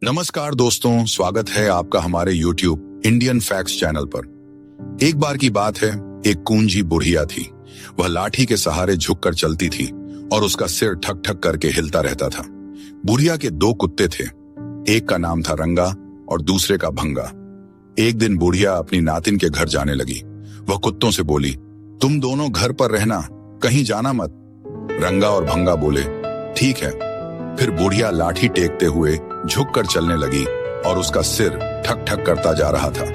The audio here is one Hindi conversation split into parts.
नमस्कार दोस्तों, स्वागत है आपका हमारे YouTube इंडियन फैक्ट्स चैनल पर। एक बार की बात है, एक कूंजी बुढ़िया थी। वह लाठी के सहारे झुककर चलती थी और उसका सिर ठक ठक करके हिलता रहता था। बुढ़िया के दो कुत्ते थे, एक का नाम था रंगा और दूसरे का भंगा। एक दिन बुढ़िया अपनी नातिन के घर जाने लगी। वह कुत्तों से बोली, तुम दोनों घर पर रहना, कहीं जाना मत। रंगा और भंगा बोले, ठीक है। फिर बुढ़िया लाठी टेकते हुए झुककर चलने लगी और उसका सिर ठक ठक करता जा रहा था।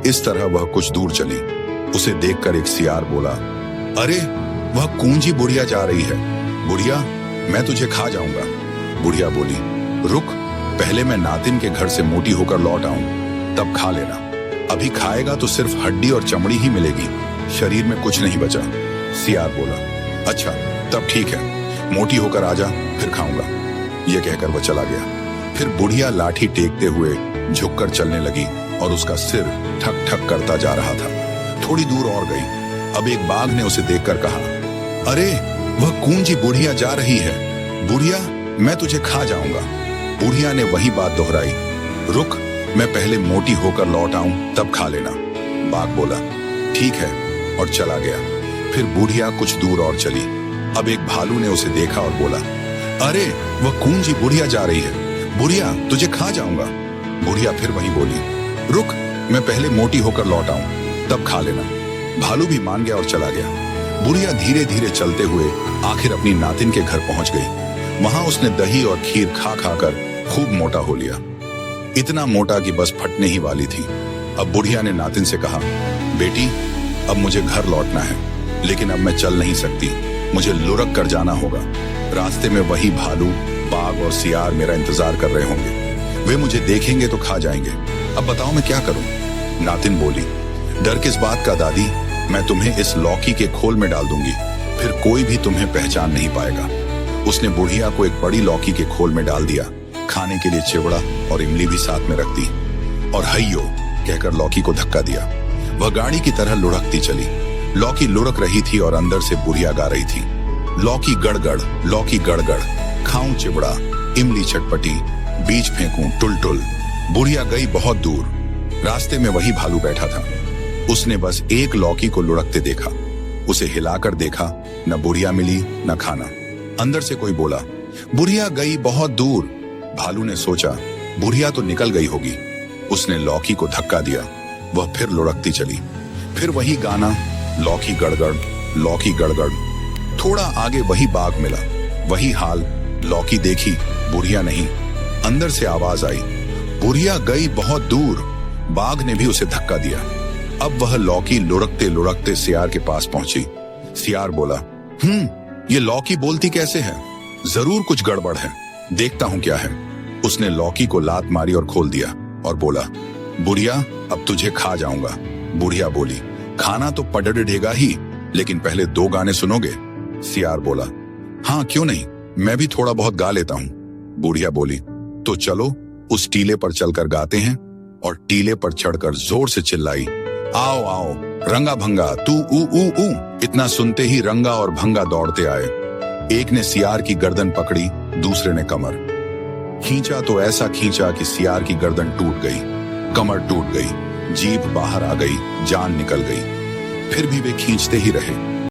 इस तरह वह कुछ दूर चली। उसे देखकर एक सियार बोला, अरे वह कूंजी बुढ़िया जा रही है। बुढ़िया, मैं तुझे खा जाऊंगा। बुढ़िया बोली, रुक, पहले मैं नातिन के घर से मोटी होकर लौट आऊं, तब खा लेना। अभी खाएगा तो सिर्फ हड्डी और चमड़ी ही मिलेगी, शरीर में कुछ नहीं बचा। सियार बोला, अच्छा तब ठीक है, मोटी होकर आजा, फिर खाऊंगा। यह कहकर वह चला गया। फिर बुढ़िया लाठी टेकते हुए झुककर चलने लगी और उसका सिर ठक ठक करता जा रहा था। थोड़ी दूर और गई। अब एक बाघ ने उसे देखकर कहा, अरे वह कूंजी बुढ़िया जा रही है। बुढ़िया, मैं तुझे खा जाऊंगा। बुढ़िया ने वही बात दोहराई, रुक, मैं पहले मोटी होकर लौट आऊं, तब खा लेना। बाघ बोला, ठीक है, और चला गया। फिर बुढ़िया कुछ दूर और चली। अब एक भालू ने उसे देखा और बोला, अरे वह कूंजी बुढ़िया जा रही है। बुढ़िया, तुझे खा जाऊंगा। बुढ़िया फिर वही बोली, रुक, मैं पहले मोटी होकर लौट आऊं, तब खा लेना। भालू भी मान गया और चला गया। बुढ़िया धीरे धीरे चलते हुए आखिर अपनी नातिन के घर पहुंच गई। वहां उसने दही और खीर खा खाकर खूब मोटा हो लिया, इतना मोटा कि बस फटने ही वाली थी। अब बुढ़िया ने नातिन से कहा, बेटी, अब मुझे घर लौटना है, लेकिन अब मैं चल नहीं सकती, मुझे लुढ़क कर जाना होगा। रास्ते में वही भालू, बाघ और सियार मेरा इंतजार कर रहे होंगे। वे मुझे देखेंगे तो खा जाएंगे। अब बताओ मैं क्या करूं? नातिन बोली, डर किस बात का दादी, मैं तुम्हें इस लौकी के खोल में डाल दूंगी, फिर कोई भी तुम्हें पहचान नहीं पाएगा। उसने बुढ़िया को एक बड़ी लौकी के खोल में डाल दिया। खाने के लिए चिवड़ा और इमली भी साथ में रख दी और हइयो कहकर लौकी को धक्का दिया। वह गाड़ी की तरह लुढ़कती चली। लौकी लुढ़क रही थी और अंदर से बुढ़िया गा रही थी, लौकी गड़गड़, लौकी गड़गड़, खाऊं चिवड़ा, इमली चटपटी, बीज फेंकूं टुल टुल। बुढ़िया गई बहुत दूर। रास्ते में वही भालू बैठा था। उसने बस एक लौकी को लुढ़कते देखा। उसे हिलाकर देखा, न बुढ़िया मिली न खाना। अंदर से कोई बोला, बुढ़िया गई बहुत दूर। भालू ने सोचा, बुढ़िया तो निकल गई होगी। उसने लौकी को धक्का दिया। वह फिर लुढ़कती चली। फिर वही गाना, लौकी गड़गड़, लौकी गड़गड़। थोड़ा आगे वही बाघ मिला। वही हाल, लौकी देखी, बुढ़िया नहीं। अंदर से आवाज आई, बुढ़िया गई बहुत दूर। बाघ ने भी उसे धक्का दिया। अब वह लौकी लुढ़कते लुढ़कते सियार के पास पहुंची। सियार बोला, ये लौकी बोलती कैसे है? जरूर कुछ गड़बड़ है, देखता हूं क्या है। उसने लौकी को लात मारी और खोल दिया और बोला, बुढ़िया, अब तुझे खा जाऊंगा। बुढ़िया बोली, खाना तो पड़ेगा ही, लेकिन पहले दो गाने सुनोगे? सियार बोला, हाँ क्यों नहीं, मैं भी थोड़ा बहुत गा लेता हूँ। बुढ़िया बोली, तो चलो उस टीले पर चलकर गाते हैं। और टीले पर चढ़कर जोर से चिल्लाई, आओ आओ रंगा भंगा तू ऊ ऊ ऊ। इतना सुनते ही रंगा और भंगा दौड़ते आए। एक ने सियार की गर्दन पकड़ी, दूसरे ने कमर खींचा तो ऐसा खींचा कि सियार की गर्दन टूट गई, कमर टूट गई, जीभ बाहर आ गई, जान निकल गई। फिर भी वे खींचते ही रहे।